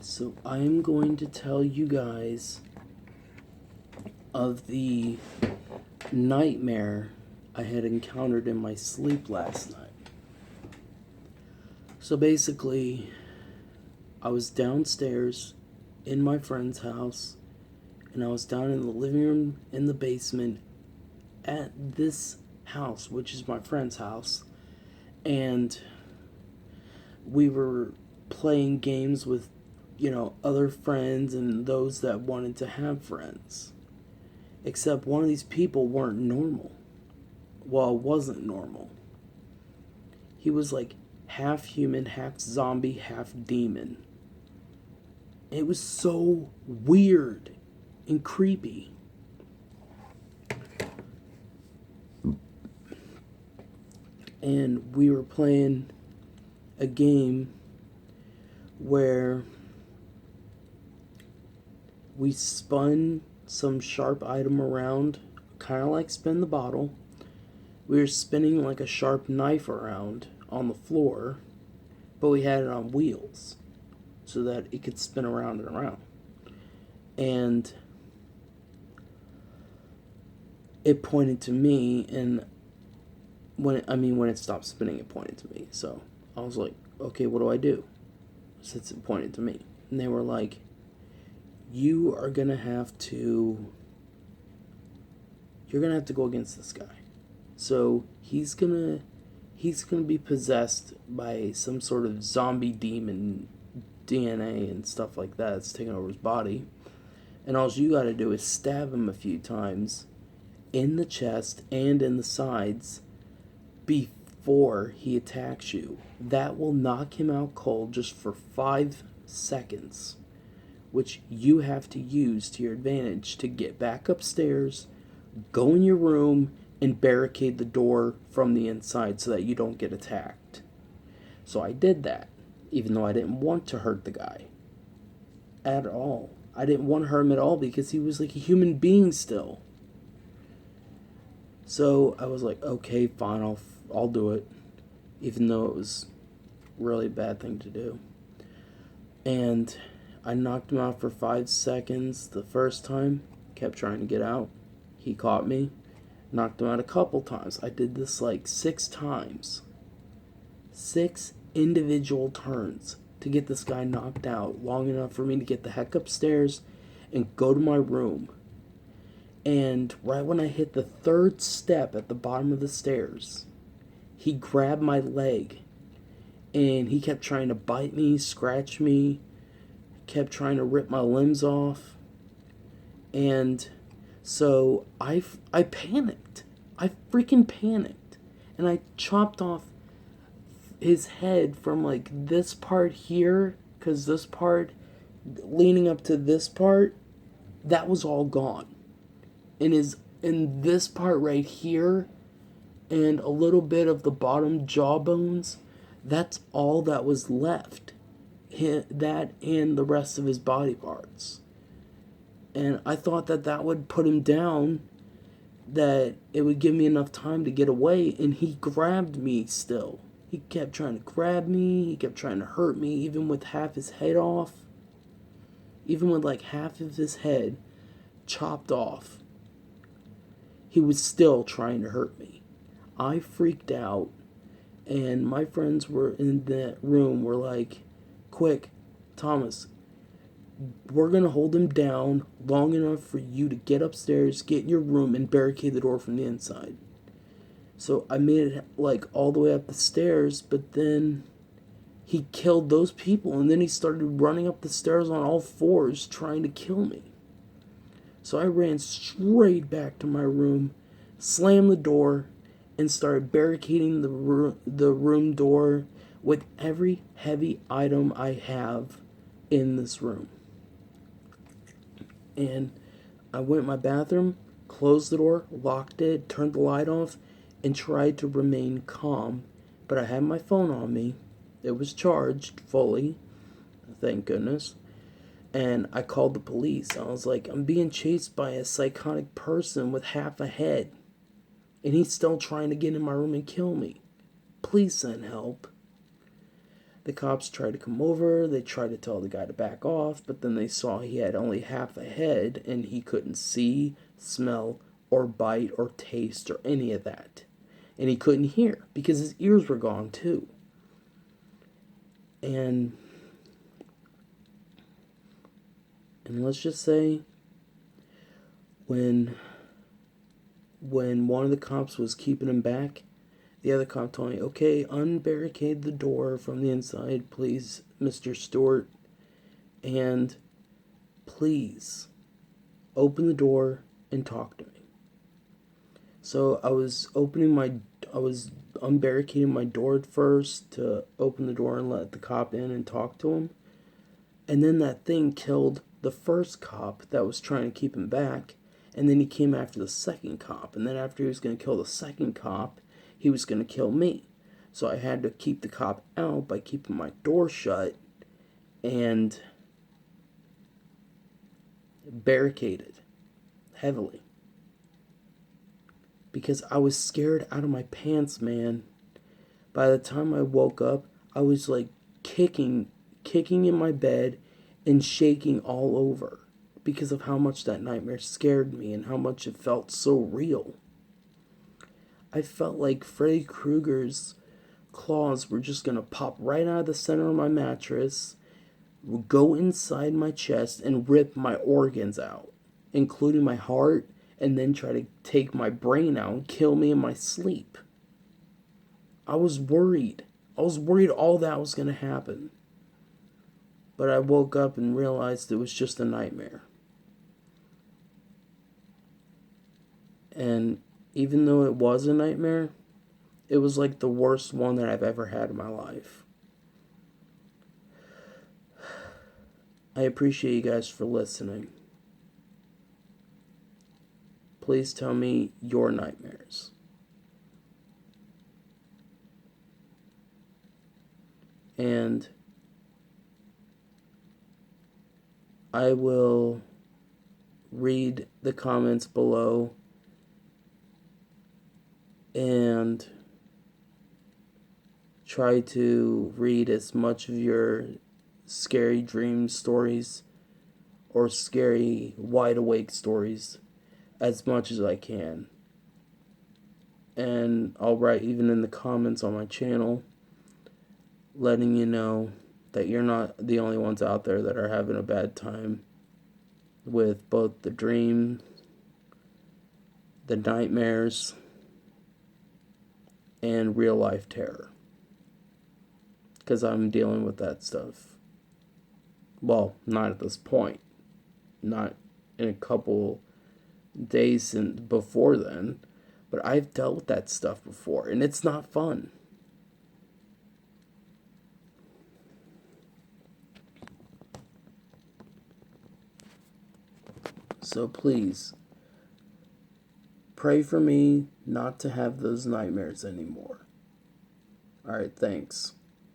So I am going to tell you guys of the nightmare I had encountered in my sleep last night. So basically, I was downstairs in my friend's house, and I was down in the living room in the basement at this house, which is my friend's house, and we were playing games with, other friends and those that wanted to have friends. Except one of these people weren't normal. Well, wasn't normal. He was like half human, half zombie, half demon. It was so weird and creepy. And we were playing a game where we spun some sharp item around, kind of like spin the bottle. We were spinning like a sharp knife around on the floor, but we had it on wheels so that it could spin around and around. And it pointed to me, and when it stopped spinning, it pointed to me. So I was like, okay, what do I do? Since it pointed to me. And they were like, you're gonna have to go against this guy. So he's gonna be possessed by some sort of zombie demon DNA and stuff like that. It's taking over his body. And all you gotta do is stab him a few times in the chest and in the sides before he attacks you. That will knock him out cold just for 5 seconds, which you have to use to your advantage to get back upstairs, go in your room, and barricade the door from the inside so that you don't get attacked. So I did that, even though I didn't want to hurt the guy at all. I didn't want to hurt him at all because he was like a human being still. So I was like, okay, fine, I'll do it, even though it was really a bad thing to do. And I knocked him out for 5 seconds the first time, kept trying to get out. He caught me, knocked him out a couple times. I did this like 6 times. 6 individual turns to get this guy knocked out, long enough for me to get the heck upstairs and go to my room. And right when I hit the 3rd step at the bottom of the stairs, he grabbed my leg and he kept trying to bite me, scratch me, kept trying to rip my limbs off. And so I panicked. I freaking panicked. And I chopped off his head from like this part here, because this part leaning up to this part, that was all gone. In this part right here and a little bit of the bottom jawbones, that's all that was left. That and the rest of his body parts. And I thought that would put him down, that it would give me enough time to get away, and he grabbed me still. He kept trying to grab me, he kept trying to hurt me, even with half his head off. Even with like half of his head chopped off, he was still trying to hurt me. I freaked out, and my friends were in that room, were like, quick, Thomas, we're going to hold him down long enough for you to get upstairs, get in your room, and barricade the door from the inside. So I made it like all the way up the stairs, but then he killed those people, and then he started running up the stairs on all 4s trying to kill me. So I ran straight back to my room, slammed the door, and started barricading the room door with every heavy item I have in this room. And I went in my bathroom, closed the door, locked it, turned the light off, and tried to remain calm. But I had my phone on me. It was charged fully, thank goodness. And I called the police. I was like, I'm being chased by a psychotic person with half a head, and he's still trying to get in my room and kill me. Please send help. The cops tried to come over, they tried to tell the guy to back off, but then they saw he had only half a head and he couldn't see, smell, or bite, or taste, or any of that. And he couldn't hear because his ears were gone too. And let's just say when one of the cops was keeping him back, the other cop told me, okay, unbarricade the door from the inside, please, Mr. Stewart, and please open the door and talk to me. So I was unbarricading my door at first to open the door and let the cop in and talk to him. And then that thing killed the first cop that was trying to keep him back, and then he came after the second cop, and then after he was going to kill the second cop, he was going to kill me. So I had to keep the cop out by keeping my door shut and barricaded heavily. Because I was scared out of my pants, man. By the time I woke up, I was like kicking in my bed and shaking all over because of how much that nightmare scared me and how much it felt so real. I felt like Freddy Krueger's claws were just going to pop right out of the center of my mattress, go inside my chest, and rip my organs out, including my heart, and then try to take my brain out and kill me in my sleep. I was worried. I was worried all that was going to happen. But I woke up and realized it was just a nightmare. And even though it was a nightmare, it was like the worst one that I've ever had in my life. I appreciate you guys for listening. Please tell me your nightmares. And I will read the comments below and try to read as much of your scary dream stories or scary wide awake stories as much as I can. And I'll write even in the comments on my channel, letting you know that you're not the only ones out there that are having a bad time with both the dream, the nightmares, and real life terror. Because I'm dealing with that stuff. Well, not at this point. Not in a couple days before then. But I've dealt with that stuff before, and it's not fun. So please, pray for me not to have those nightmares anymore. Alright, thanks.